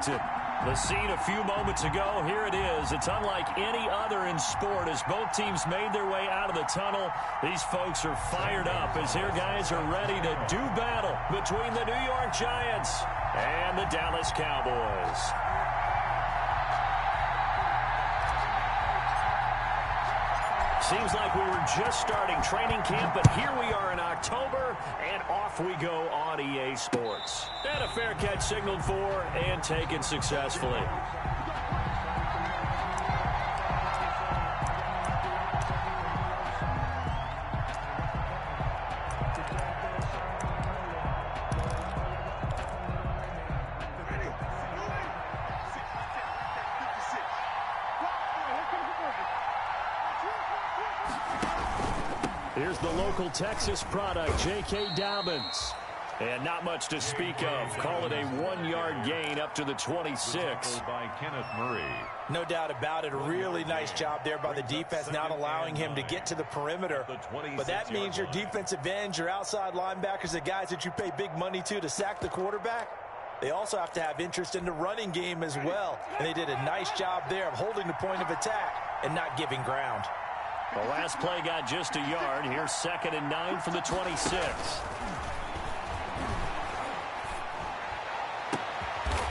Washington. The scene a few moments ago, here it is. It's unlike any other in sport as both teams made their way out of the tunnel. These folks are fired up as their guys are ready to do battle between the New York Giants and the Dallas Cowboys. Seems like we were just starting training camp, but here we are in October, and off we go on EA Sports. And a fair catch signaled for and taken successfully. Here's the local Texas product, J.K. Dobbins. And not much to speak of. Call it a 1-yard gain up to the 26. By Kenneth Murray. No doubt about it. A really nice job there by the defense, not allowing him to get to the perimeter. But that means your defensive ends, your outside linebackers, the guys that you pay big money to sack the quarterback, they also have to have interest in the running game as well. And they did a nice job there of holding the point of attack and not giving ground. The last play got just a yard. Here's 2nd and 9 from the 26.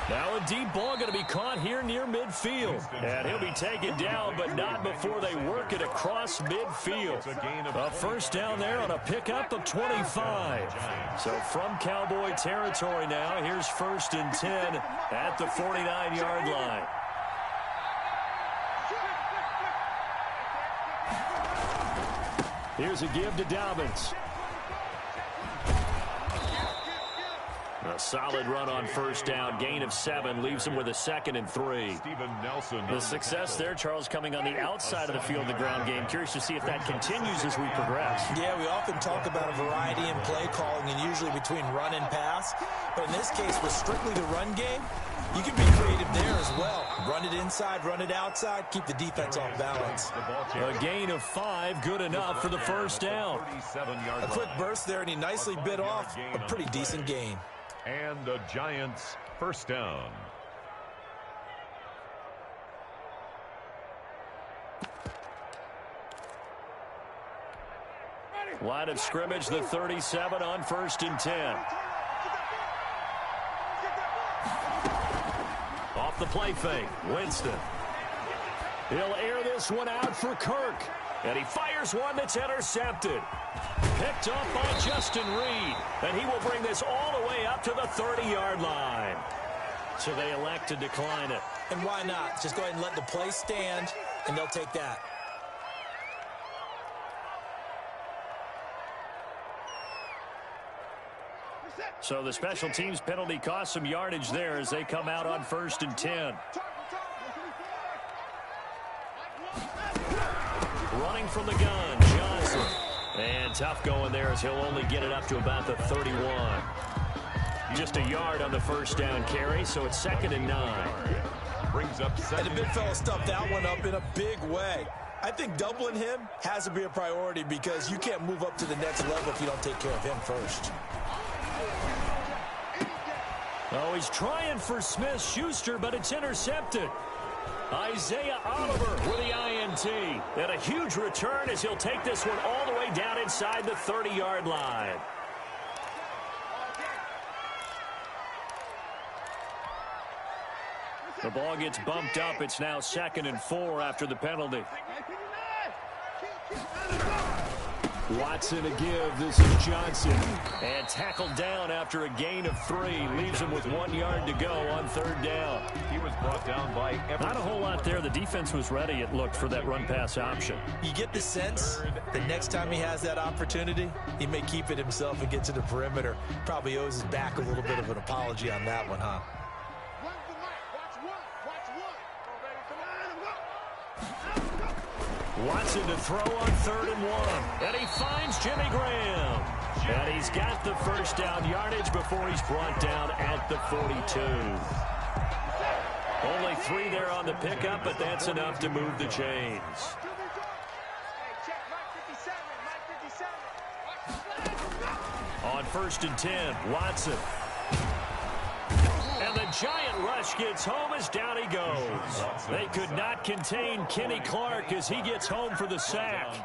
Now a deep ball going to be caught here near midfield. And he'll be taken down, but not before they work it across midfield. A first down there on a pickup of 25. So from Cowboy territory now, here's 1st and 10 at the 49-yard line. Here's a give to Dobbins. A solid run on first down. Gain of 7 leaves him with a 2nd and 3. The success there, Charles, coming on the outside of the field in the ground game. Curious to see if that continues as we progress. Yeah, we often talk about a variety in play calling and usually between run and pass. But in this case, with strictly the run game, you can be creative there as well. Run it inside, run it outside, keep the defense off balance. A gain of 5, good enough for the first down. A quick burst there, and he nicely bit off a pretty decent gain. And the Giants first down. Line of scrimmage, the 37 on 1st and 10. Off the play fake, Winston. He'll air this one out for Kirk. And he fires one that's intercepted. Picked off by Justin Reed. And he will bring this all the way up to the 30-yard line. So they elect to decline it. And why not? Just go ahead and let the play stand, and they'll take that. So the special teams penalty cost some yardage there as they come out on 1st and 10. Running from the gun, Johnson. And tough going there as he'll only get it up to about the 31. Just a yard on the first down carry, so it's 2nd and 9. Brings up 2nd. And the big fella stuffed that one up in a big way. I think doubling him has to be a priority because you can't move up to the next level if you don't take care of him first. Oh, he's trying for Smith-Schuster, but it's intercepted. Isaiah Oliver with the INT. And a huge return as he'll take this one all the way down inside the 30-yard line. The ball gets bumped up. It's now 2nd and 4 after the penalty. Watson a give. This is Johnson. And tackled down after a gain of 3. Leaves him with 1 yard to go on 3rd down. He was brought down by Everson. Not a whole lot there. The defense was ready, it looked, for that run-pass option. You get the sense that next time he has that opportunity, he may keep it himself and get to the perimeter. Probably owes his back a little bit of an apology on that one, huh? Watson to throw on 3rd and 1. And he finds Jimmy Graham. And he's got the first down yardage before he's brought down at the 42. Only 3 there on the pickup, but that's enough to move the chains. On 1st and 10, Watson. And the giant rush gets home as down he goes. They could not contain Kenny Clark as he gets home for the sack.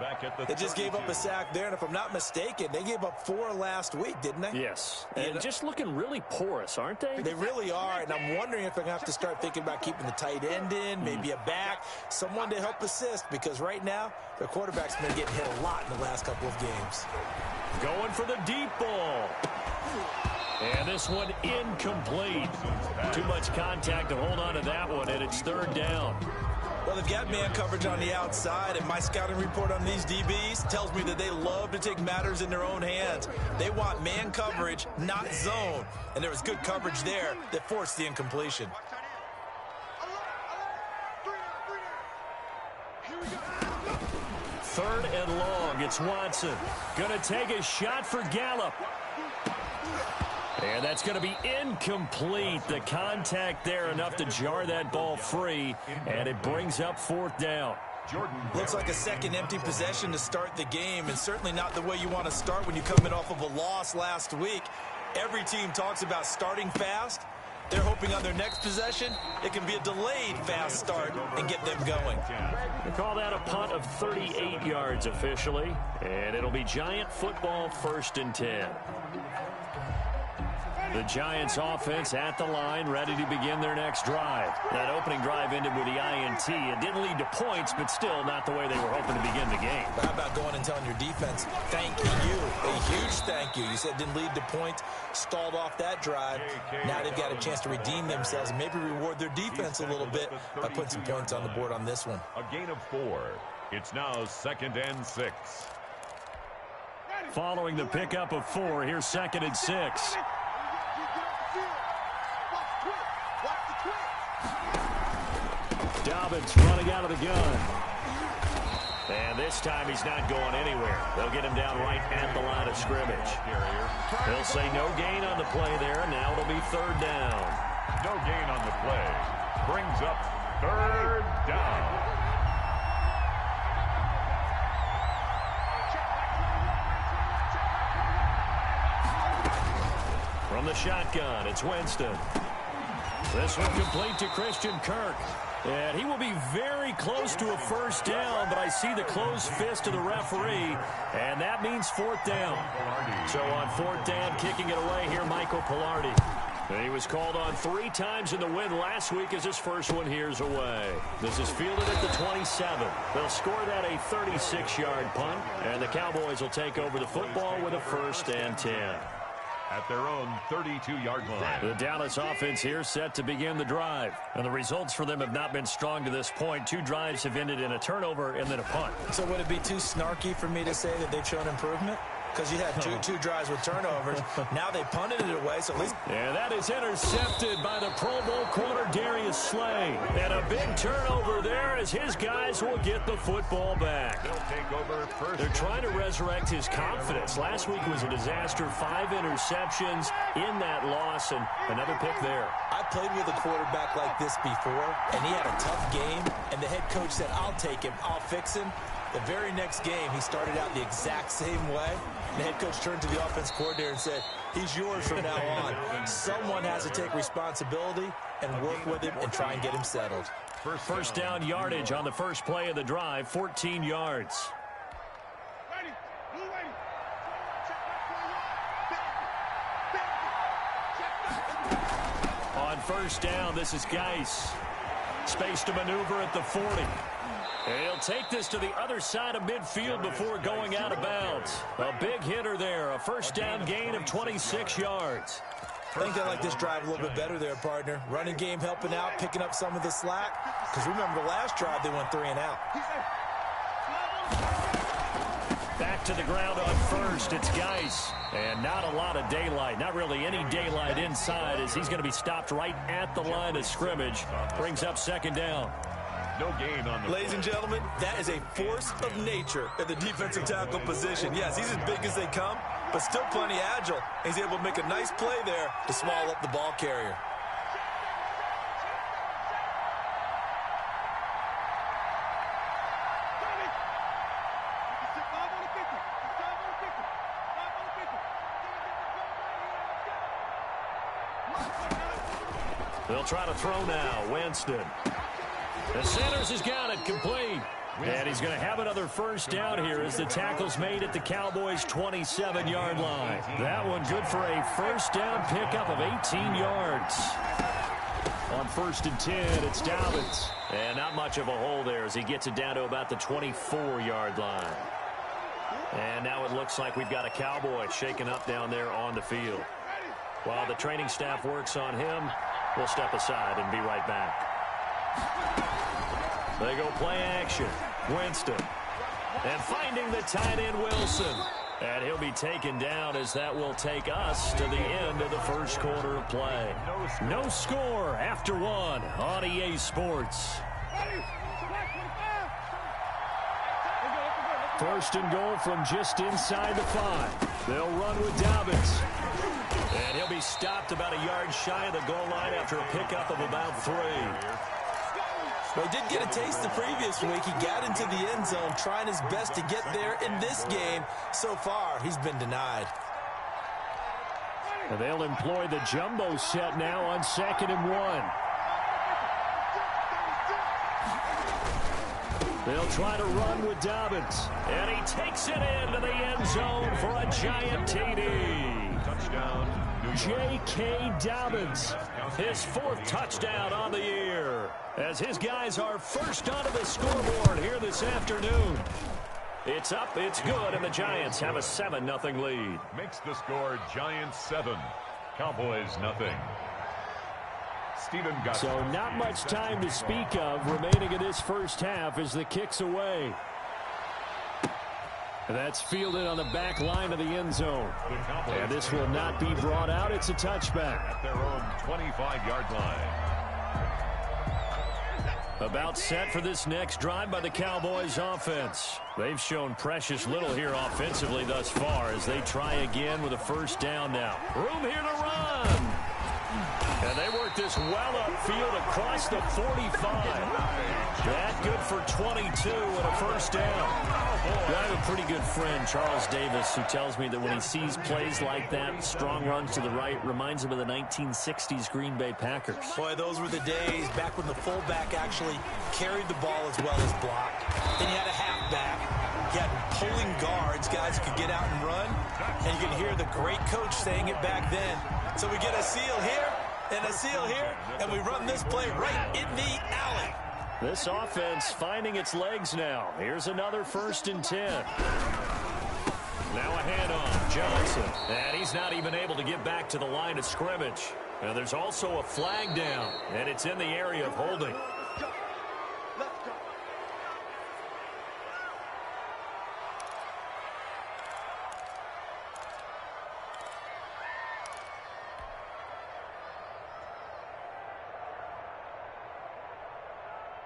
They just gave up a sack there, and if I'm not mistaken, they gave up 4 last week, didn't they? Yes, and just looking really porous, aren't they? They really are, and I'm wondering if they're going to have to start thinking about keeping the tight end in, maybe a back, someone to help assist, because right now, their quarterback's been getting hit a lot in the last couple of games. Going for the deep ball. And this one incomplete. Too much contact to hold on to that one, and it's 3rd down. Well, they've got man coverage on the outside, and my scouting report on these DBs tells me that they love to take matters in their own hands. They want man coverage, not zone. And there was good coverage there that forced the incompletion. Third and long. It's Watson. Going to take a shot for Gallup. And that's going to be incomplete. The contact there enough to jar that ball free, and it brings up 4th down. Looks like a second empty possession to start the game, and certainly not the way you want to start when you come in off of a loss last week. Every team talks about starting fast. They're hoping on their next possession, it can be a delayed fast start and get them going. They call that a punt of 38 yards officially, and it'll be Giant football 1st and 10. The Giants offense at the line, ready to begin their next drive. That opening drive ended with the INT. It didn't lead to points, but still not the way they were hoping to begin the game. How about going and telling your defense, thank you, a huge thank you. You said it didn't lead to points, stalled off that drive. Now they've got a chance to redeem themselves and maybe reward their defense a little bit by putting some points on the board on this one. A gain of 4. It's now 2nd and 6. Following the pickup of 4, here's 2nd and 6. Dobbins running out of the gun. And this time he's not going anywhere. They'll get him down right at the line of scrimmage. They'll say no gain on the play there, and now it'll be 3rd down. No gain on the play. Brings up 3rd down. From the shotgun, it's Winston. This one complete to Christian Kirk. And he will be very close to a 1st down, but I see the closed fist of the referee, and that means 4th down. So on 4th down, kicking it away here, Michael Palardy. He was called on 3 times in the win last week as his first one here's away. This is fielded at the 27. They'll score that a 36-yard punt, and the Cowboys will take over the football with a 1st and 10. At their own 32-yard line. The Dallas offense here set to begin the drive. And the results for them have not been strong to this point. 2 drives have ended in a turnover and then a punt. So would it be too snarky for me to say that they've shown improvement? Because you had two drives with turnovers. Now they punted it away, so at least... Yeah, that is intercepted by the Pro Bowl corner Darius Slay. And a big turnover there as his guys will get the football back. They'll take over first. They're trying to resurrect his confidence. Last week was a disaster. 5 interceptions in that loss, and another pick there. I played with a quarterback like this before, and he had a tough game, and the head coach said, I'll take him, I'll fix him. The very next game, he started out the exact same way. The head coach turned to the offense coordinator and said, he's yours from now on. Someone has to take responsibility and work with him and try and get him settled. First down yardage on the first play of the drive, 14 yards. On first down, this is Geis. Space to maneuver at the 40. He'll take this to the other side of midfield before going out of bounds. A big hitter there, a first down gain of 26 yards. I think they like this drive a little bit better there, partner. Running game helping out, picking up some of the slack. Because remember the last drive, they went 3 and out. Back to the ground on first, it's Geis. And not a lot of daylight, not really any daylight inside as he's going to be stopped right at the line of scrimmage. Brings up second down. No gain on the Ladies and gentlemen, that is a force of nature at the defensive tackle position. Yes, he's as big as they come, but still plenty agile. He's able to make a nice play there to swallow up the ball carrier. They'll try to throw now. Winston. The Sanders has got it complete. And he's going to have another first down here as the tackle's made at the Cowboys' 27-yard line. That one good for a first down pickup of 18 yards. On 1st and 10, it's Dobbins. And not much of a hole there as he gets it down to about the 24-yard line. And now it looks like we've got a Cowboy shaken up down there on the field. While the training staff works on him, we'll step aside and be right back. They go play action. Winston. And finding the tight end, Wilson. And he'll be taken down as that will take us to the end of the first quarter of play. No score after one on EA Sports. First and goal from just inside the 5. They'll run with Dobbins. And he'll be stopped about a yard shy of the goal line after a pickup of about 3. Well, he did get a taste the previous week. He got into the end zone trying his best to get there in this game. So far, he's been denied. And they'll employ the jumbo set now on 2nd and 1. They'll try to run with Dobbins. And he takes it into the end zone for a giant TD. Touchdown, J.K. Dobbins, his 4th touchdown on the year, as his guys are first onto the scoreboard here this afternoon. It's up, it's good, and the Giants have a 7-0 lead. makes the score Giants 7, Cowboys 0. Stephen got So not much time to speak of remaining in this first half as the kick's away. That's fielded on the back line of the end zone. And this will not be brought out. It's a touchback. at their own 25-yard line. About set for this next drive by the Cowboys offense. They've shown precious little here offensively thus far as they try again with a first down now. Room here to run. And they work this well upfield across the 45. That good for 22 and a first down. I have a pretty good friend, Charles Davis, who tells me that when he sees plays like that, strong runs to the right, reminds him of the 1960s Green Bay Packers. Boy, those were the days back when the fullback actually carried the ball as well as blocked. Then you had a halfback. You had pulling guards, guys who could get out and run. And you could hear the great coach saying it back then. So we get a seal here and a seal here, and we run this play right in the alley. This offense finding its legs now. Here's another 1st and 10. Now a handoff, Johnson. And he's not even able to get back to the line of scrimmage. Now there's also a flag down, and it's in the area of holding.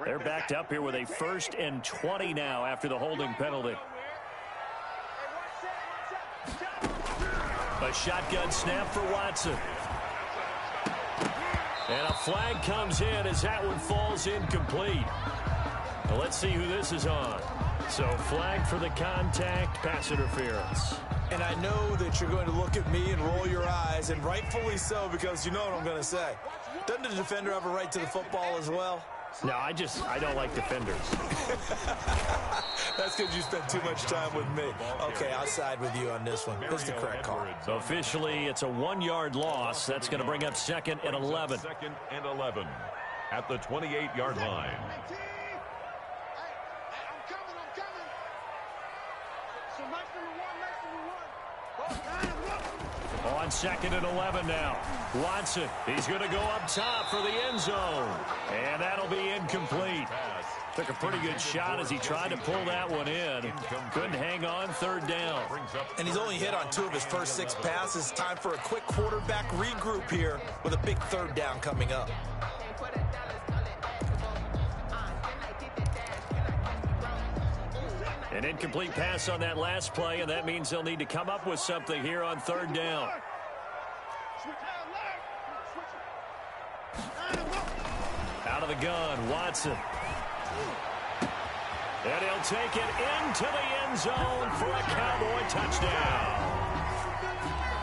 They're backed up here with a 1st and 20 now after the holding penalty. A shotgun snap for Watson. And a flag comes in as that one falls incomplete. Well, let's see who this is on. So flag for the contact, pass interference. And I know that you're going to look at me and roll your eyes, and rightfully so, because you know what I'm going to say. Doesn't the defender have a right to the football as well? No, I don't like defenders. That's because you spent too much time with me. Okay, I'll side with you on this one. This is the correct call. Officially, it's a 1-yard loss. That's going to bring up 2nd and 11. 2nd and 11 at the 28-yard line. On 2nd and 11 now. Watson, he's going to go up top for the end zone. And that'll be incomplete. Took a pretty good shot as he tried to pull that one in. Couldn't hang on, 3rd down. And he's only hit on 2 of his first 6 passes. Time for a quick quarterback regroup here with a big 3rd down coming up. An incomplete pass on that last play, and that means they'll need to come up with something here on 3rd down. Out of the gun, Watson. And he'll take it into the end zone for a Cowboy touchdown.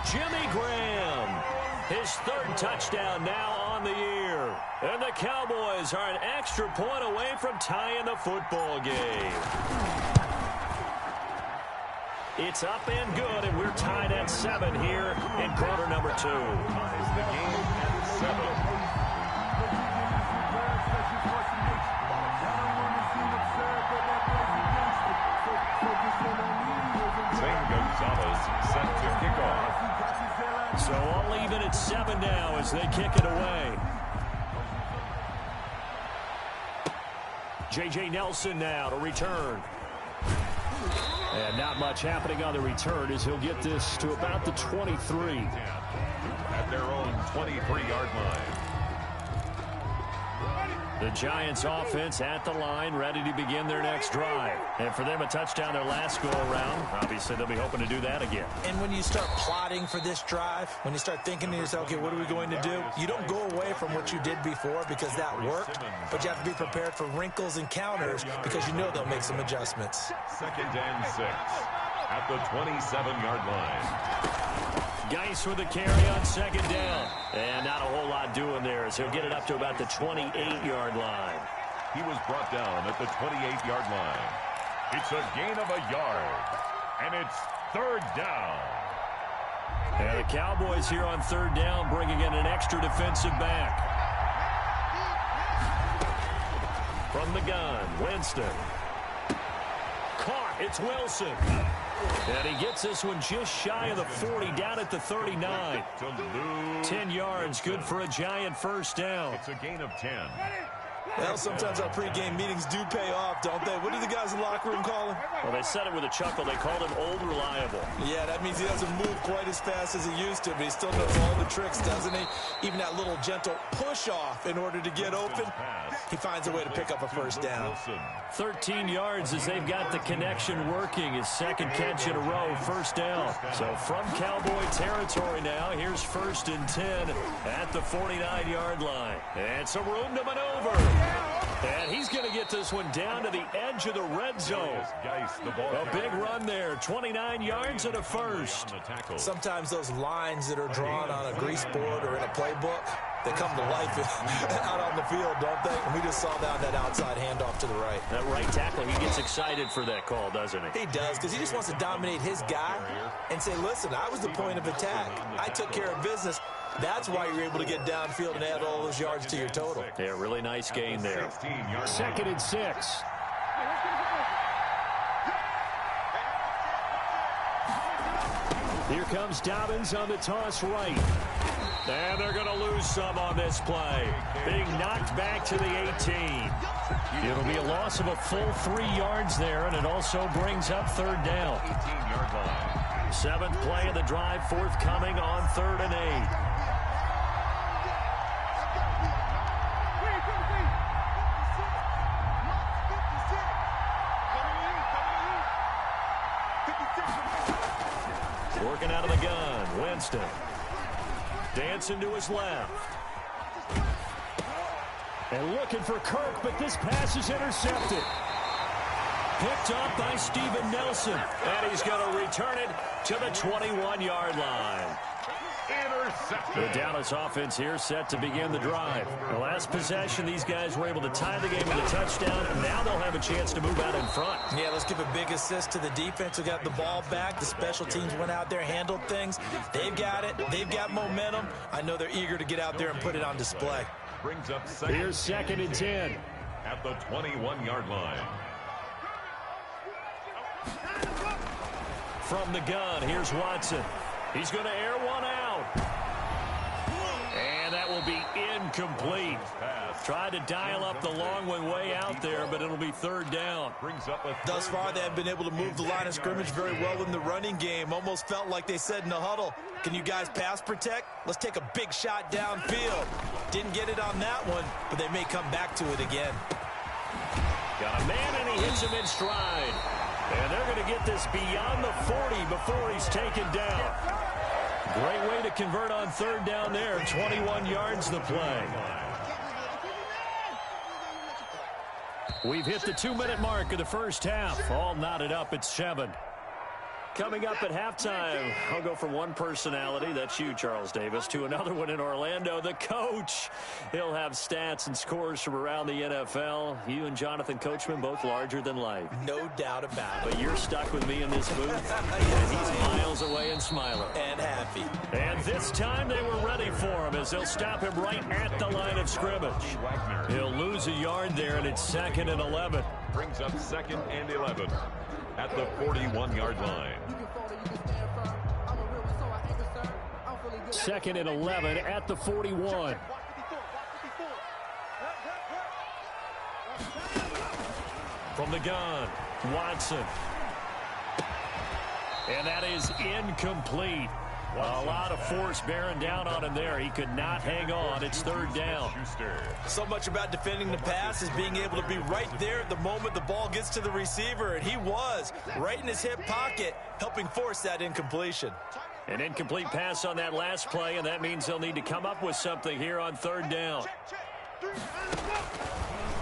Jimmy Graham, his 3rd touchdown now on the year. And the Cowboys are an extra point away from tying the football game. It's up and good, and we're tied at 7 here in quarter number 2. Ties the game at 7. Zane Gonzalez set to kick off. So all even at 7 now as they kick it away. J.J. Nelson now to return. And not much happening on the return as he'll get this to about the 23. At their own 23-yard line. The Giants offense at the line, ready to begin their next drive. And for them, a touchdown their last go-around. Obviously, they'll be hoping to do that again. And when you start plotting for this drive, when you start thinking to yourself, okay, what are we going to do? You don't go away from what you did before because that worked, but you have to be prepared for wrinkles and counters because you know they'll make some adjustments. 2nd and 6 at the 27-yard line. Geis with the carry on 2nd down. And not a whole lot doing there as he'll get it up to about the 28-yard line. He was brought down at the 28-yard line. It's a gain of a yard. And it's 3rd down. And the Cowboys here on 3rd down bringing in an extra defensive back. From the gun, Winston. Caught, it's Wilson. And he gets this one just shy of the 40, down at the 39. 10 yards, good for a Giant first down. It's a gain of 10. Well, sometimes our pregame meetings do pay off, don't they? What do the guys in the locker room call him? Well, they said it with a chuckle. They called him Old Reliable. Yeah, that means he doesn't move quite as fast as he used to, but he still knows all the tricks, doesn't he? Even that little gentle push-off in order to get open, he finds a way to pick up a first down. 13 yards as they've got the connection working. His 2nd catch in a row, first down. So from Cowboy territory now, here's 1st and 10 at the 49-yard line. And some room to maneuver. And he's going to get this one down to the edge of the red zone. A big run there, 29 yards and a first. Sometimes those lines that are drawn on a grease board or in a playbook, they come to life out on the field, don't they? And we just saw that outside handoff to the right. That right tackle, he gets excited for that call, doesn't he? He does, because he just wants to dominate his guy and say, listen, I was the point of attack. I took care of business. That's why you're able to get downfield and add all those yards to your total. Yeah, really nice gain there. 2nd and 6. Here comes Dobbins on the toss right. And they're going to lose some on this play. Being knocked back to the 18. It'll be a loss of a full 3 yards there, and it also brings up 3rd down. 18-yard line. 7th play of the drive forthcoming on 3rd and 8. Working out of the gun, Winston. Dancing to his left. And looking for Kirk, but this pass is intercepted. Picked up by Steven Nelson. And he's going to return it to the 21-yard line. Intercepted. The Dallas offense here set to begin the drive. The last possession, these guys were able to tie the game with a touchdown, and now they'll have a chance to move out in front. Yeah, let's give a big assist to the defense who got the ball back. The special teams went out there, handled things. They've got it. They've got momentum. I know they're eager to get out there and put it on display. Brings up Here's 2nd and 10. At the 21-yard line. From the gun, here's Watson. He's going to air one out. And that will be incomplete. Tried to dial up the long one way out there, but it'll be 3rd down. Thus far, they have been able to move the line of scrimmage very well in the running game. Almost felt like they said in the huddle, can you guys pass protect? Let's take a big shot downfield. Didn't get it on that one, but they may come back to it again. Got a man, and he hits him in stride. And they're going to get this beyond the 40 before he's taken down. Great way to convert on 3rd down there. 21 yards the play. We've hit the 2-minute mark of the first half. All knotted up at 7. Coming up at halftime, I'll go from one personality, that's you, Charles Davis, to another one in Orlando, the coach. He'll have stats and scores from around the NFL. You and Jonathan Coachman, both larger than life. No doubt about it. But you're stuck with me in this booth, and he's miles away and smiling. And happy. And this time they were ready for him as they'll stop him right at the line of scrimmage. He'll lose a yard there, and it's 2nd and 11. Brings up 2nd and 11 at the 41-yard line. 2nd and 11 at the 41. From the gun, Watson. And that is incomplete. A lot of force bearing down on him there. He could not hang on. It's 3rd down. So much about defending the pass is being able to be right there at the moment the ball gets to the receiver, and he was right in his hip pocket, helping force that incompletion. An incomplete pass on that last play, and that means they'll need to come up with something here on 3rd down.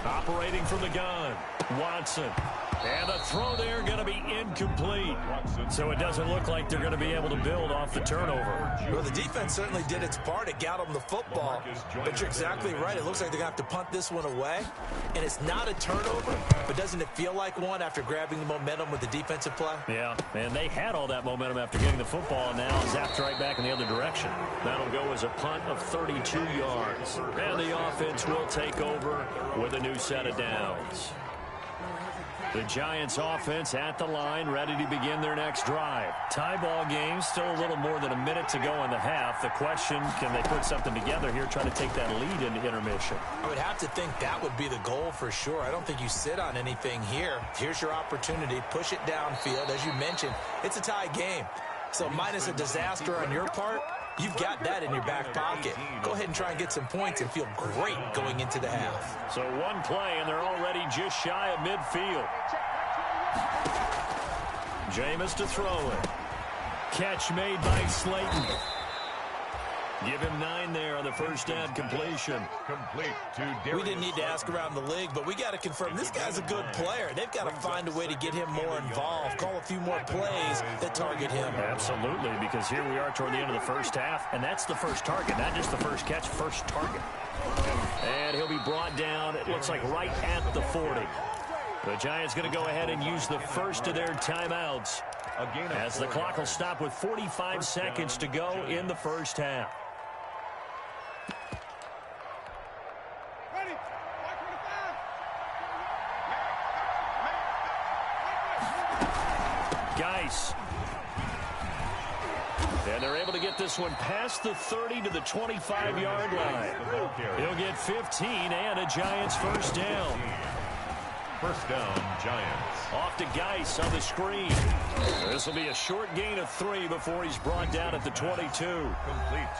Operating from the gun, Watson. And the throw there going to be incomplete. So it doesn't look like they're going to be able to build off the turnover. Well, the defense certainly did its part. It got them the football. But you're exactly right. It looks like they're going to have to punt this one away. And it's not a turnover, but doesn't it feel like one after grabbing the momentum with the defensive play? Yeah, and they had all that momentum after getting the football, and now zapped right back in the other direction. That'll go as a punt of 32 yards. And the offense will take over with a new set of downs. The Giants offense at the line, ready to begin their next drive. Tie ball game, still a little more than a minute to go in the half. The question, can they put something together here, trying to take that lead into intermission? I would have to think that would be the goal for sure. I don't think you sit on anything here. Here's your opportunity. Push it downfield. As you mentioned, it's a tie game. So minus a disaster on your part, you've got that in your back pocket. Go ahead and try and get some points and feel great going into the half. So one play, and they're already just shy of midfield. Jameis to throw it. Catch made by Slayton. Give him 9 there on the first down completion. Complete to we didn't need to ask around the league, but we got to confirm this guy's a good player. They've got to find a way to get him more involved, call a few more plays that target him. Absolutely, because here we are toward the end of the first half, and that's the first target, not just the first catch, first target. And he'll be brought down, it looks like right at the 40. The Giants going to go ahead and use the first of their timeouts as the clock will stop with 45 seconds to go in the first half. Geis. And they're able to get this one past the 30 to the 25-yard line. He'll get 15 and a Giants first down. First down, Giants. Off to Geis on the screen. This will be a short gain of 3 before he's brought down at the 22.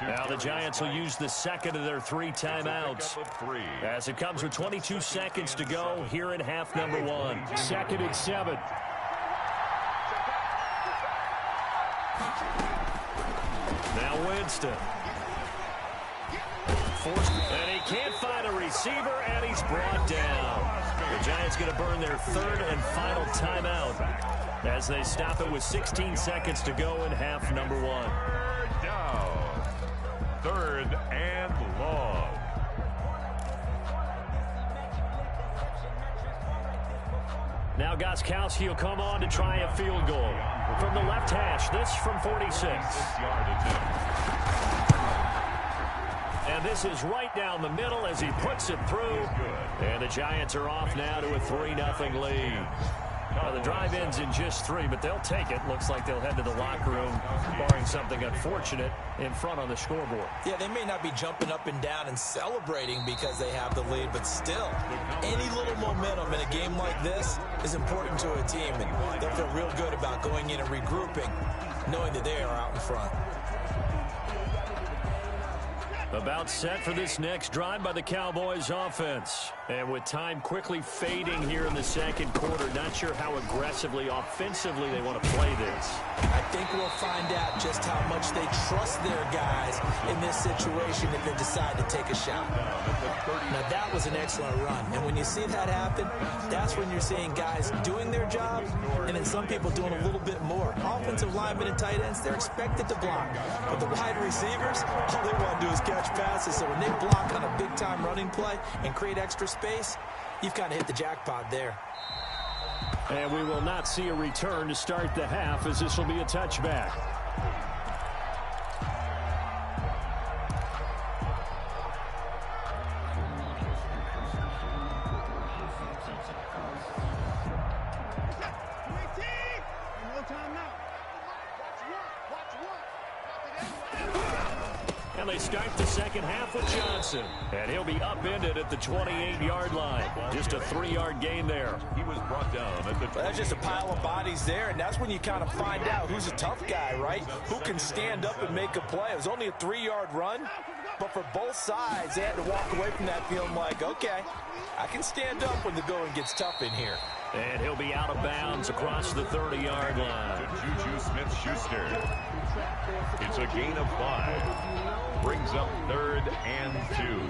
Now the Giants will use the second of their 3 timeouts as it comes with 22 seconds to go here in half number 1. 2nd and 7. Now Winston. And he can't find a receiver, and he's brought down. The Giants going to burn their 3rd and final timeout as they stop it with 16 seconds to go in half number 1. 3rd down. 3rd and long. Now Gostkowski will come on to try a field goal. From the left hash, this from 46. And this is right down the middle as he puts it through. And the Giants are off now to a 3-0 lead. Now the drive ends in just 3, but they'll take it. Looks like they'll head to the locker room, barring something unfortunate, in front on the scoreboard. Yeah, they may not be jumping up and down and celebrating because they have the lead, but still, any little momentum in a game like this is important to a team, and they'll feel real good about going in and regrouping, knowing that they are out in front. About set for this next drive by the Cowboys offense. And with time quickly fading here in the second quarter, not sure how aggressively, offensively they want to play this. I think we'll find out just how much they trust their guys in this situation if they decide to take a shot. Now, that was an excellent run. And when you see that happen, that's when you're seeing guys doing their job and then some people doing a little bit more. Offensive linemen and tight ends, they're expected to block. But the wide receivers, all they want to do is catch passes. So when they block on a big-time running play and create extra space, you've kind of hit the jackpot there. And we will not see a return to start the half, as this will be a touchback. And they start the second half with Johnson. And he'll be upended at the 28-yard line. Just a 3-yard gain there. He was brought down at the... That's just a pile of bodies there, and that's when you kind of find out who's a tough guy, right? Who can stand up and make a play. It was only a 3-yard run, but for both sides, they had to walk away from that feeling like, okay, I can stand up when the going gets tough in here. And he'll be out of bounds across the 30-yard line. To Juju Smith-Schuster. It's a gain of 5. Brings up 3rd and 2.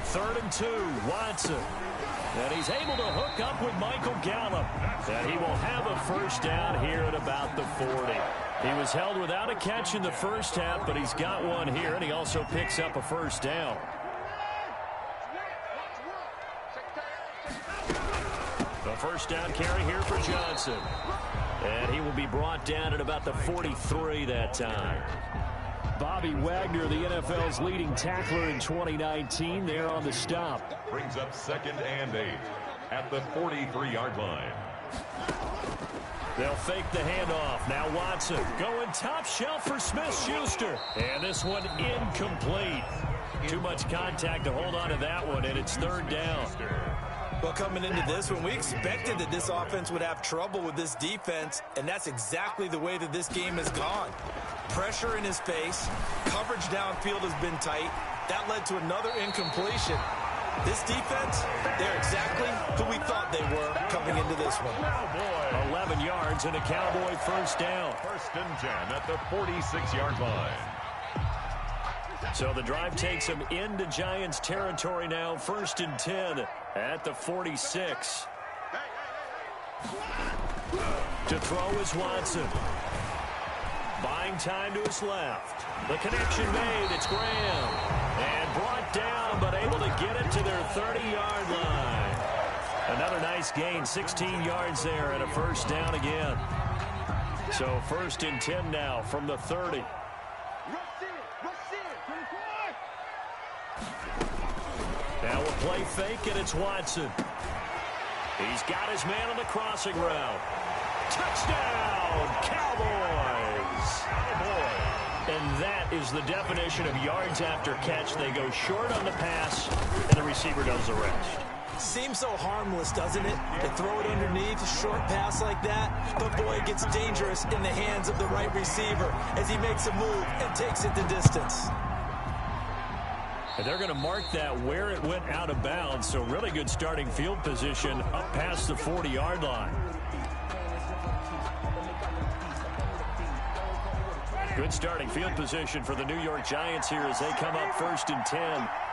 Third and 2, Watson. And he's able to hook up with Michael Gallup. And he will have a first down here at about the 40. He was held without a catch in the first half, but he's got one here, and he also picks up a first down. The first down carry here for Johnson. And he will be brought down at about the 43 that time. Bobby Wagner, the NFL's leading tackler in 2019, there on the stop. Brings up 2nd and 8 at the 43-yard line. They'll fake the handoff. Now Watson going top shelf for Smith-Schuster. And this one incomplete. Too much contact to hold on to that one, and it's 3rd down. Well, coming into this one, we expected that this offense would have trouble with this defense, and that's exactly the way that this game has gone. Pressure in his face. Coverage downfield has been tight. That led to another incompletion. This defense, they're exactly who we thought they were coming into this one. 11 yards and a Cowboy first down. 1st and 10 at the 46-yard line. So the drive takes him into Giants territory now. 1st and 10 at the 46. To throw is Watson. Buying time to his left. The connection made. It's Graham. And brought down, but able to get it to their 30-yard line. Another nice gain. 16 yards there and a first down again. So 1st and 10 now from the 30. Now a play fake, and it's Watson. He's got his man on the crossing route. Touchdown, Cowboys! And that is the definition of yards after catch. They go short on the pass, and the receiver does the rest. Seems so harmless, doesn't it? To throw it underneath, a short pass like that. But, boy, it gets dangerous in the hands of the right receiver as he makes a move and takes it the distance. And they're going to mark that where it went out of bounds, so really good starting field position up past the 40-yard line. Good starting field position for the New York Giants here as they come up 1st and 10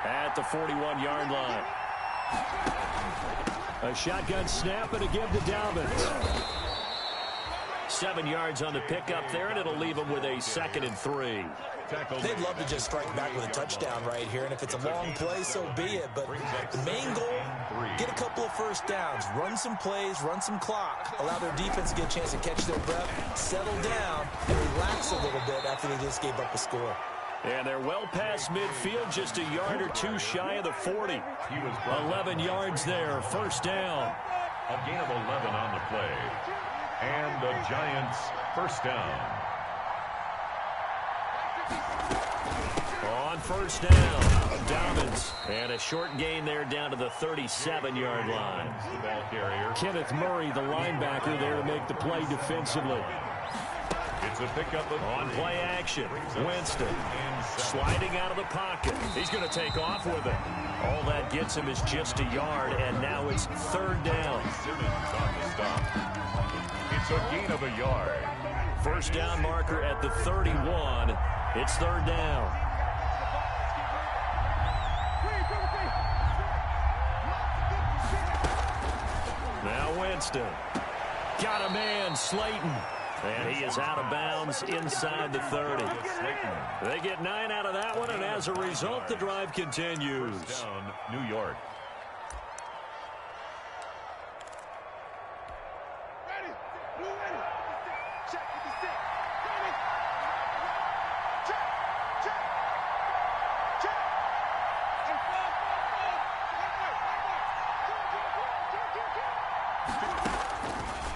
at the 41-yard line. A shotgun snap and a give to Dalvin. 7 yards on the pickup there, and it'll leave them with a 2nd and 3. They'd love to just strike back with a touchdown right here, and if it's a long play, so be it. But the main goal, get a couple of first downs, run some plays, run some clock, allow their defense to get a chance to catch their breath, settle down, and relax a little bit after they just gave up a score. And they're well past midfield, just a yard or two shy of the 40. 11 yards there, first down. A gain of 11 on the play. And the Giants first down. On first down, Dobbins. And a short gain there down to the 37-yard line. The ball carrier. Kenneth Murray, the linebacker, there to make the play defensively. It's a pickup on play action. Winston sliding out of the pocket. He's going to take off with it. All that gets him is just a yard, and now it's third down. Simmons on the stop. It's a gain of a yard. First down marker at the 31. It's third down. Now Winston. Got a man, Slayton. And he is out of bounds inside the 30. They get 9 out of that one, and as a result, the drive continues. First down, New York.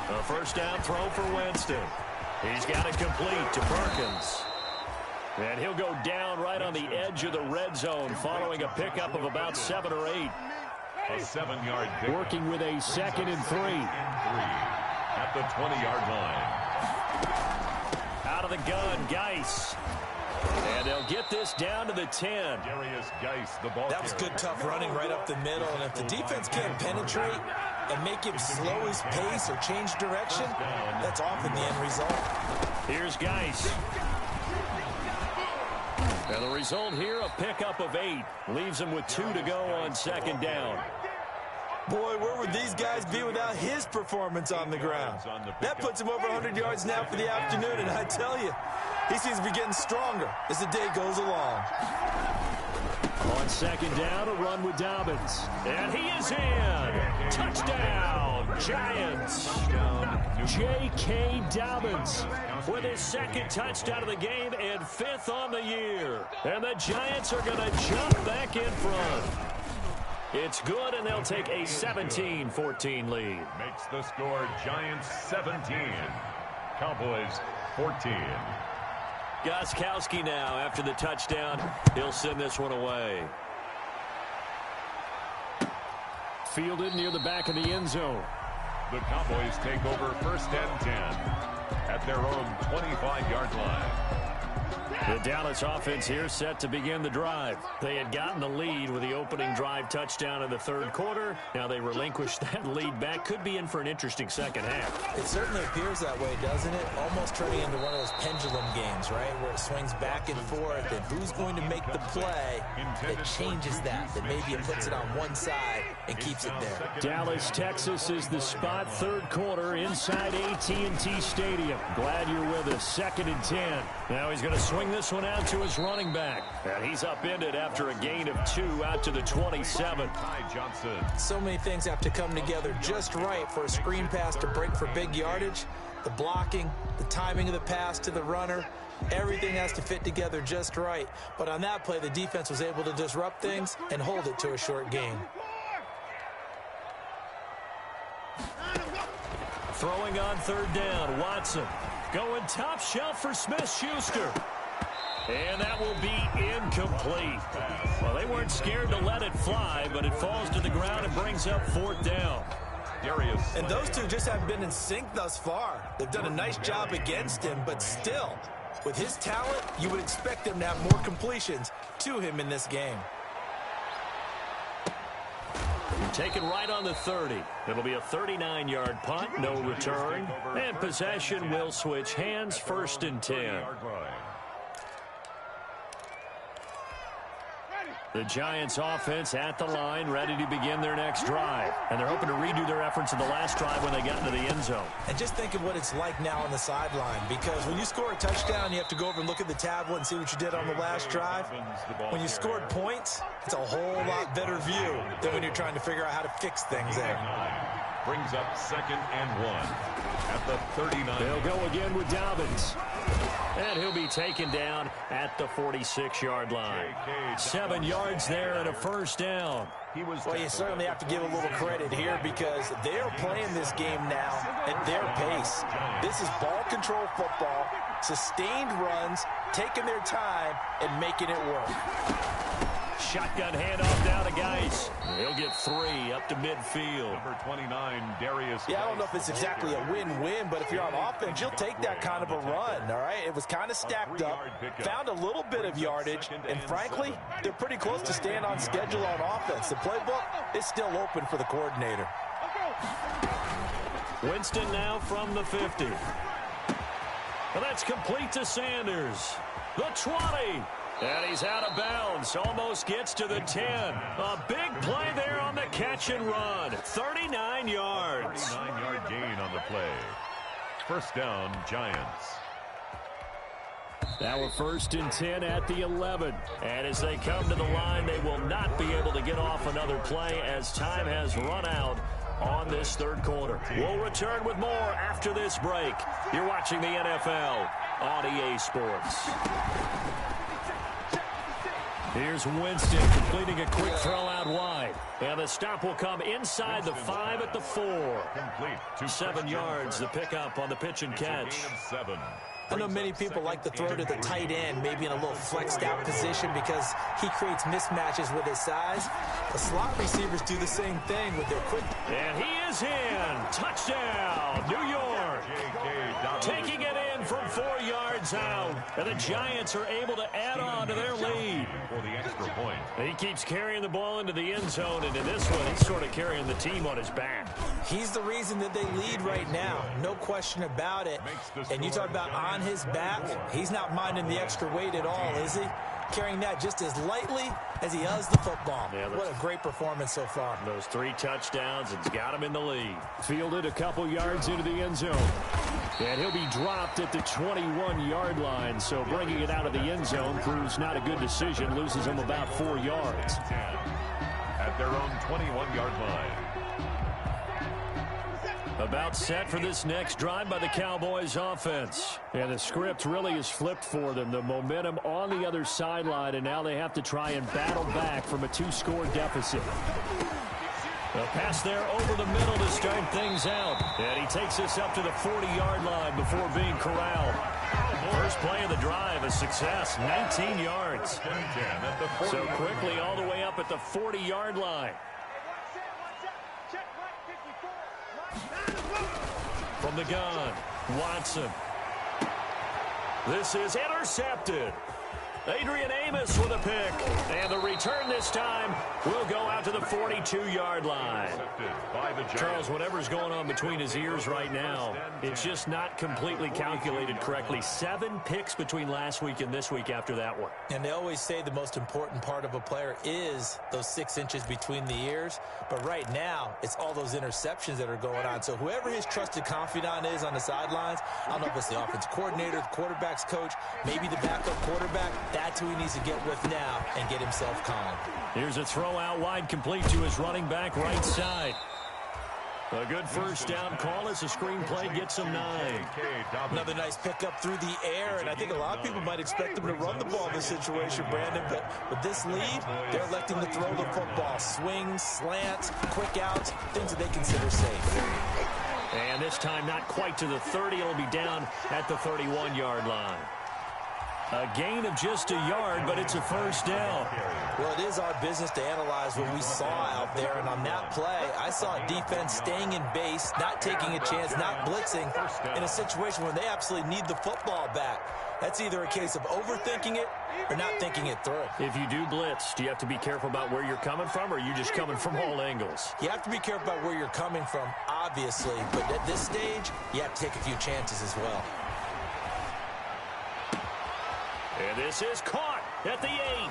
A first down throw for Winston. He's got it complete to Perkins. And he'll go down right on the edge of the red zone following a pickup of about 7 or 8. A 7-yard pickup. Working with a 2nd and 3. At the 20-yard line. Out of the gun, Geis. And they'll get this down to the 10. Darius Geis, the ball That was good, tough running right up the middle. And if the defense can't penetrate and make him slow his pace or change direction, that's often the end result. Here's Geis. And the result here, a pickup of 8. Leaves him with 2 to go on second down. Boy, where would these guys be without his performance on the ground? That puts him over 100 yards now for the afternoon, and I tell you, he seems to be getting stronger as the day goes along. On second down, a run with Dobbins. And he is in. Touchdown, Giants. J.K. Dobbins with his 2nd touchdown of the game and 5th on the year. And the Giants are going to jump back in front. It's good, and they'll take a 17-14 lead. Makes the score Giants 17. Cowboys 14. Gostkowski now after the touchdown. He'll send this one away. Fielded near the back of the end zone. The Cowboys take over first and 10 at their own 25-yard line. The Dallas offense here set to begin the drive. They had gotten the lead with the opening drive touchdown in the 3rd quarter. Now they relinquished that lead back. Could be in for an interesting second half. It certainly appears that way, doesn't it? Almost turning into one of those pendulum games, right? Where it swings back and forth, and who's going to make the play that changes that maybe it puts it on one side and keeps it there. Dallas, Texas is the spot. 3rd quarter inside AT&T Stadium. Glad you're with us. 2nd and 10. Now he's going to swing this one out to his running back. And he's upended after a gain of 2 out to the 27. Ty Johnson. So many things have to come together just right for a screen pass to break for big yardage. The blocking, the timing of the pass to the runner, everything has to fit together just right. But on that play, the defense was able to disrupt things and hold it to a short gain. Throwing on 3rd down, Watson. Going top shelf for Smith-Schuster. And that will be incomplete. Well, they weren't scared to let it fly, but it falls to the ground and brings up 4th down. Darius. And those two just haven't been in sync thus far. They've done a nice job against him, but still, with his talent, you would expect him to have more completions to him in this game. Taken right on the 30. It'll be a 39-yard punt, no return. And possession will switch hands, 1st and 10. The Giants offense at the line, ready to begin their next drive. And they're hoping to redo their efforts in the last drive when they got into the end zone. And just think of what it's like now on the sideline, because when you score a touchdown, you have to go over and look at the tablet and see what you did on the last drive. When you scored points, it's a whole lot better view than when you're trying to figure out how to fix things there. Brings up 2nd and 1 at the 39. They'll go again with Dobbins. And he'll be taken down at the 46-yard line. 7 yards there and a first down. Well, you certainly have to give a little credit here because they're playing this game now at their pace. This is ball control football, sustained runs, taking their time, and making it work. Shotgun handoff down to Geis. He'll get 3 up to midfield. Number 29, Darius. Yeah, I don't know if it's exactly a win-win, but if you're on offense, you'll take that kind of a run, all right? It was kind of stacked up, found a little bit of yardage, and frankly, they're pretty close to staying on schedule on offense. The playbook is still open for the coordinator. Winston now from the 50. Well, that's complete to Sanders. The 20. And he's out of bounds. Almost gets to the 10. A big play there on the catch and run. 39 yards. 39-yard gain on the play. First down, Giants. Now a 1st and 10 at the 11. And as they come to the line, they will not be able to get off another play as time has run out on this 3rd quarter. We'll return with more after this break. You're watching the NFL on EA Sports. Here's Winston completing a quick throw out wide. And the stop will come inside the 5 at the 4. Complete. 7 yards, the pickup on the pitch and catch. I know many people like to throw to the tight end, maybe in a little flexed out position because he creates mismatches with his size. The slot receivers do the same thing with their quick. And he is in. Touchdown, New York. Taking it in from 4 yards out. And the Giants are able to add on to their lead. For the extra point. He keeps carrying the ball into the end zone, and in this one, he's sort of carrying the team on his back. He's the reason that they lead right now. No question about it. And you talk about on his back, he's not minding the extra weight at all, is he? Carrying that just as lightly as he does the football. Yeah, what a great performance so far. Those 3 touchdowns, it's got him in the lead. Fielded a couple yards into the end zone. And he'll be dropped at the 21-yard line, so bringing it out of the end zone proves not a good decision. Loses him about 4 yards. At their own 21-yard line. About set for this next drive by the Cowboys offense. And the script really is flipped for them. The momentum on the other sideline, and now they have to try and battle back from a 2-score deficit. A pass there over the middle to start things out. And he takes us up to the 40-yard line before being corralled. First play of the drive, a success, 19 yards. So quickly all the way up at the 40-yard line. From the gun, Watson. This is intercepted. Adrian Amos with a pick. And the return this time will go out to the 42-yard line. Charles, whatever's going on between his ears right now, it's just not completely calculated correctly. 7 picks between last week and this week after that one. And they always say the most important part of a player is those 6 inches between the ears. But right now, it's all those interceptions that are going on. So whoever his trusted confidant is on the sidelines, I don't know if it's the offense coordinator, the quarterback's coach, maybe the backup quarterback, that's who he needs to get with now and get himself calm. Here's a throw out wide, complete to his running back right side. A good first down call as the screenplay gets him 9. Another nice pickup through the air, and I think a lot of people might expect them to run the ball in this situation, Brandon, but with this lead, they're electing to throw the football. Swings, slants, quick outs, things that they consider safe. And this time not quite to the 30. It'll be down at the 31-yard line. A gain of just a yard, but it's a first down. Well, it is our business to analyze what we saw out there, and on that play, I saw defense staying in base, not taking a chance, not blitzing, in a situation where they absolutely need the football back. That's either a case of overthinking it or not thinking it through. If you do blitz, do you have to be careful about where you're coming from, or are you just coming from all angles? You have to be careful about where you're coming from, obviously, but at this stage, you have to take a few chances as well. And this is caught at the 8.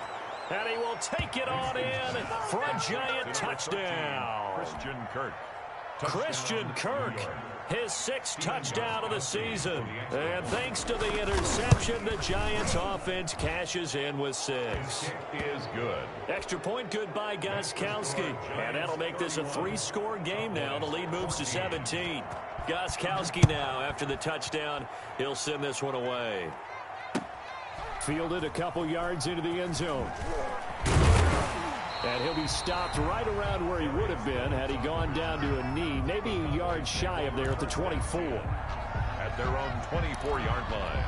And he will take it on in for a Giant touchdown. Christian Kirk. Christian Kirk, his 6th touchdown of the season. And thanks to the interception, the Giants offense cashes in with 6. Is good. Extra point good by Gostkowski. And that'll make this a 3-score game now. The lead moves to 17. Gostkowski now, after the touchdown, he'll send this one away. Fielded a couple yards into the end zone. And he'll be stopped right around where he would have been had he gone down to a knee, maybe a yard shy of there at the 24. At their own 24-yard line.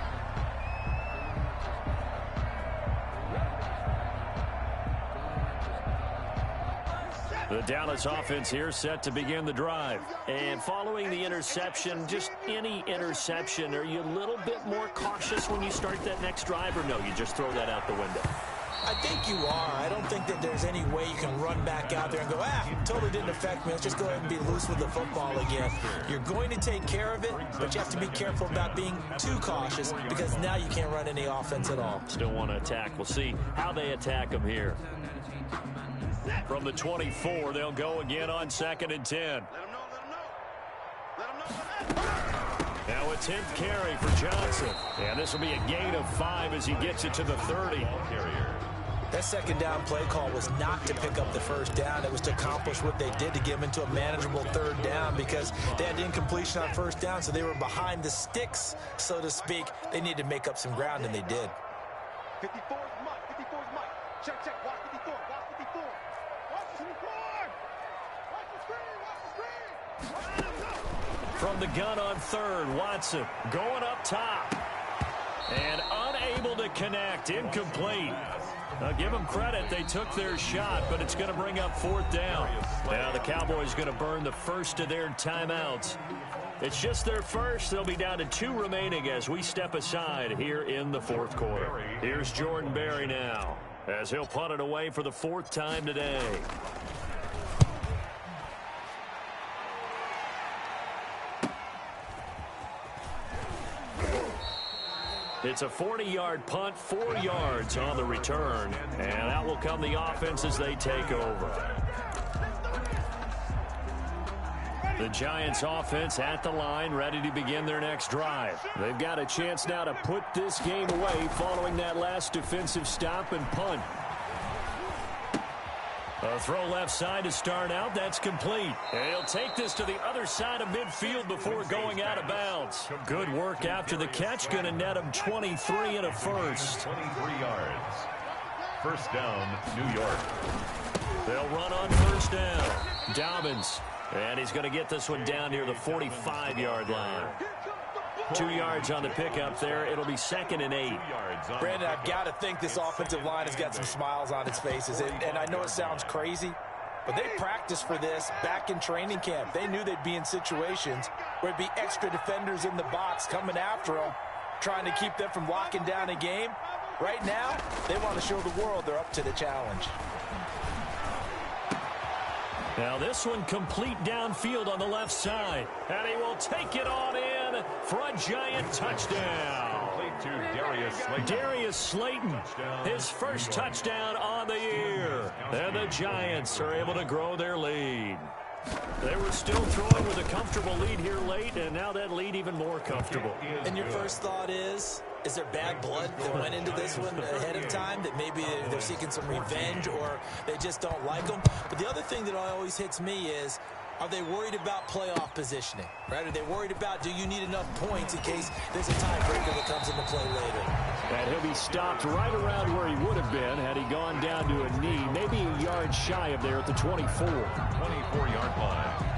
The Dallas offense here set to begin the drive. And following the interception, just any interception, are you a little bit more cautious when you start that next drive, or no, you just throw that out the window? I think you are. I don't think that there's any way you can run back out there and go, totally didn't affect me. Let's just go ahead and be loose with the football again. You're going to take care of it, but you have to be careful about being too cautious because now you can't run any offense at all. Still want to attack. We'll see how they attack them here. From the 24, they'll go again on 2nd and 10. Now a 10th carry for Johnson. And this will be a gain of 5 as he gets it to the 30. That second down play call was not to pick up the first down. It was to accomplish what they did to get them into a manageable third down because they had incompletion on first down, so they were behind the sticks, so to speak. They needed to make up some ground, and they did. 54 is Mike. 54 is Mike. Check. Watch 54. Watch 54. Watch 54. Watch the screen. Watch the screen. From the gun on 3rd, Watson going up top. And unable to connect. Incomplete. Now, give them credit. They took their shot, but it's going to bring up 4th down. Now the Cowboys going to burn the first of their timeouts. It's just their first. They'll be down to 2 remaining as we step aside here in the 4th quarter. Here's Jordan Berry now as he'll punt it away for the 4th time today. It's a 40-yard punt, 4 yards on the return. And out will come the offense as they take over. The Giants offense at the line, ready to begin their next drive. They've got a chance now to put this game away following that last defensive stop and punt. A throw left side to start out. That's complete. And he'll take this to the other side of midfield before going out of bounds. Good work after the catch. Going to net him 23 and a first. 23 yards. First down, New York. They'll run on first down. Dobbins. And he's going to get this one down near the 45-yard line. 2 yards on the pickup there. It'll be 2nd and 8. Brandon, I've got to think this offensive line has got some smiles on its faces. And I know it sounds crazy, but they practiced for this back in training camp. They knew they'd be in situations where there'd be extra defenders in the box coming after them, trying to keep them from locking down a game. Right now, they want to show the world they're up to the challenge. Now this one complete downfield on the left side. And he will take it on in for a Giant touchdown. To Darius Slayton. Darius Slayton, his first touchdown on the year. And the Giants are able to grow their lead. They were still throwing with a comfortable lead here late, and now that lead even more comfortable. And your first thought is there bad blood that went into this one ahead of time, that maybe they're seeking some revenge or they just don't like them? But the other thing that always hits me is, are they worried about playoff positioning, right? Are they worried about, do you need enough points in case there's a tiebreaker that comes into play later? And he'll be stopped right around where he would have been had he gone down to a knee, maybe a yard shy of there at the 24. 24-yard line.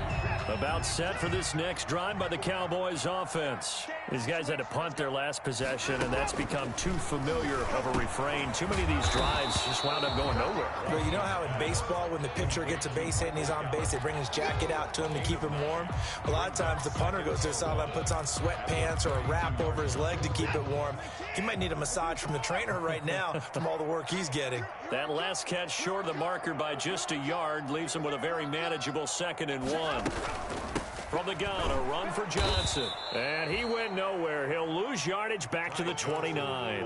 About set for this next drive by the Cowboys offense. These guys had to punt their last possession, and that's become too familiar of a refrain. Too many of these drives just wound up going nowhere. Well, you know how in baseball, when the pitcher gets a base hit and he's on base, they bring his jacket out to him to keep him warm? A lot of times the punter goes to the sideline, puts on sweatpants or a wrap over his leg to keep it warm. He might need a massage from the trainer right now from all the work he's getting. That last catch short of the marker by just a yard leaves him with a very manageable 2nd and 1. From the gun, a run for Johnson. And he went nowhere. He'll lose yardage back to the 29.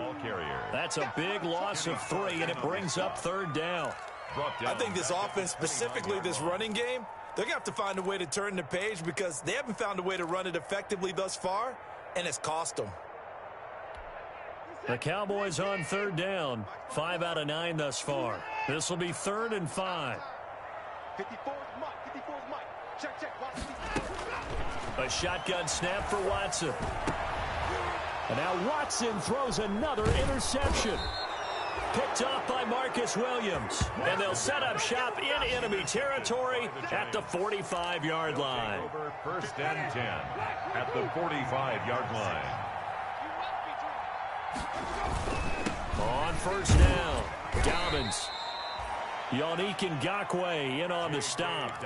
That's a big loss of 3, and it brings up 3rd down. I think this offense, specifically this running game, they're going to have to find a way to turn the page because they haven't found a way to run it effectively thus far, and it's cost them. The Cowboys on 3rd down. 5 out of 9 thus far. This will be 3rd and 5. 54 is Mike. 54 is Mike. Check. Watch. A shotgun snap for Watson. And now Watson throws another interception. Picked off by Marcus Williams. And they'll set up shop in enemy territory at the 45-yard line. Over 1st and 10 at the 45-yard line. On 1st down, Dobbins. Yannick Ngakoue in on the stop.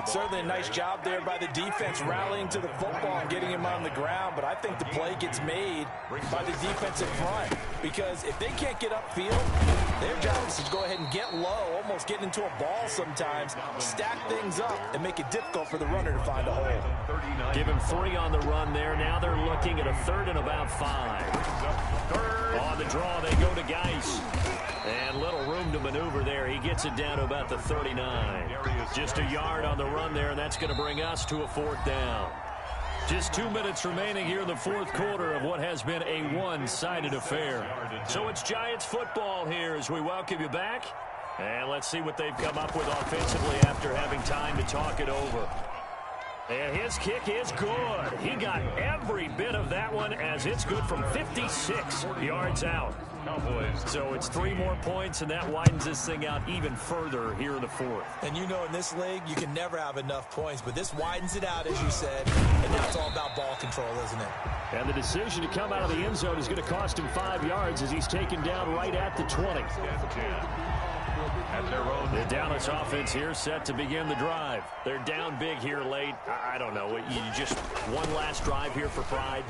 Certainly a nice job there by the defense rallying to the football and getting him on the ground, but I think the play gets made by the defensive front because if they can't get upfield, their job is to go ahead and get low, almost get into a ball sometimes, stack things up, and make it difficult for the runner to find a hole. Give him 3 on the run there. Now they're looking at a 3rd and about 5. On the draw, they go to Geis. And little room to maneuver there. He gets it down to about the 39. Just a yard on the run there, and that's going to bring us to a 4th down. Just 2 minutes remaining here in the 4th quarter of what has been a one-sided affair. So it's Giants football here as we welcome you back. And let's see what they've come up with offensively after having time to talk it over. And his kick is good. He got every bit of that one as it's good from 56 yards out. So it's 3 more points, and that widens this thing out even further here in the 4th. And you know in this league, you can never have enough points, but this widens it out, as you said, and now it's all about ball control, isn't it? And the decision to come out of the end zone is going to cost him 5 yards as he's taken down right at the 20. The Dallas offense here set to begin the drive. They're down big here late. I don't know. You just one last drive here for pride?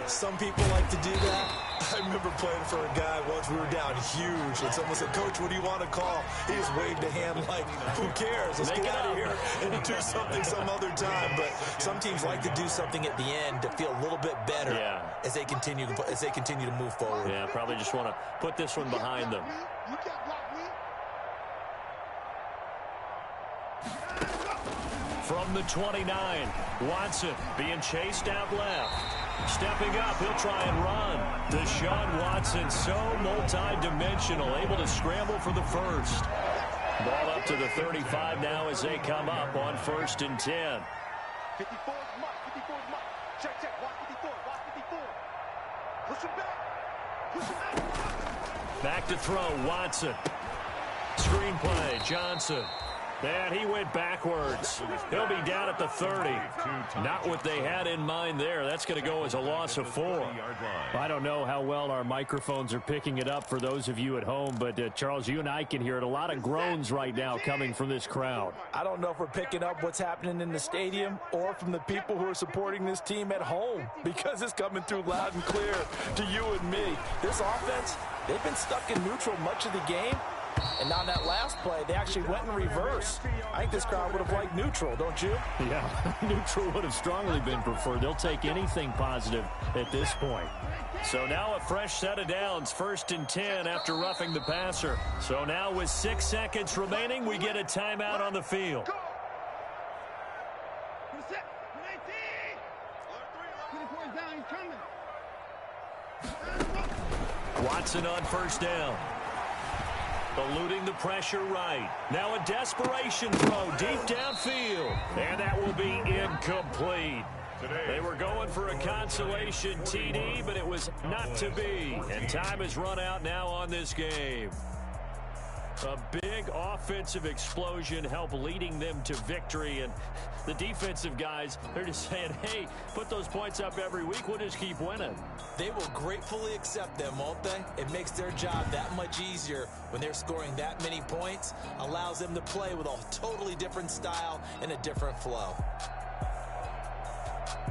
Some people like to do that. I remember playing for a guy once. We were down huge, and someone said, "Coach, what do you want to call?" He just waved a hand like, "Who cares? Let's get out of here and do something some other time." But some teams like to do something at the end to feel a little bit better as they continue to move forward. Yeah, probably just want to put this one behind them. From the 29, Watson being chased out left. Stepping up, he'll try and run. Deshaun Watson, so multi-dimensional, able to scramble for the first. Ball up to the 35 now as they come up on 1st and 10. 54 is Mike, 54 is Mike. Check, watch 54, watch 54. Push him back. Push him back. Back to throw, Watson. Screenplay, Johnson. And he went backwards. He'll be down at the 30. Not what they had in mind there. That's going to go as a loss of 4. I don't know how well our microphones are picking it up for those of you at home, but Charles, you and I can hear it. A lot of groans right now coming from this crowd. I don't know if we're picking up what's happening in the stadium or from the people who are supporting this team at home, because it's coming through loud and clear to you and me. This offense, they've been stuck in neutral much of the game. And on that last play, they actually went in reverse. I think this crowd would have liked neutral, don't you? Yeah, neutral would have strongly been preferred. They'll take anything positive at this point. So now a fresh set of downs, 1st and 10 after roughing the passer. So now with 6 seconds remaining, we get a timeout on the field. Watson on 1st down. Eluding the pressure right. Now a desperation throw deep downfield. And that will be incomplete. They were going for a consolation TD, but it was not to be. And time has run out now on this game. A big offensive explosion helped leading them to victory. And the defensive guys, they're just saying, hey, put those points up every week. We'll just keep winning. They will gratefully accept them, won't they? It makes their job that much easier when they're scoring that many points. Allows them to play with a totally different style and a different flow.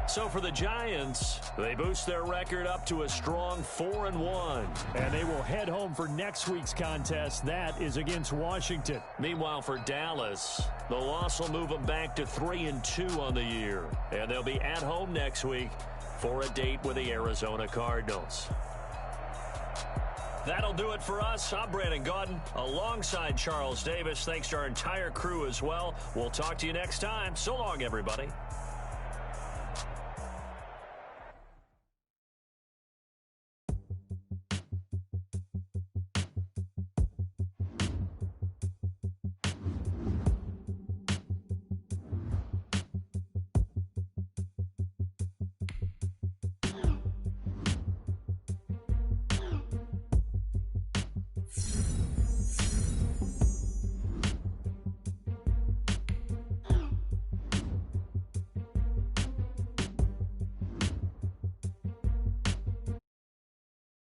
So for the Giants, they boost their record up to a strong 4-1. And they will head home for next week's contest. That is against Washington. Meanwhile, for Dallas, the loss will move them back to 3-2 on the year. And they'll be at home next week for a date with the Arizona Cardinals. That'll do it for us. I'm Brandon Gaudin alongside Charles Davis. Thanks to our entire crew as well. We'll talk to you next time. So long, everybody.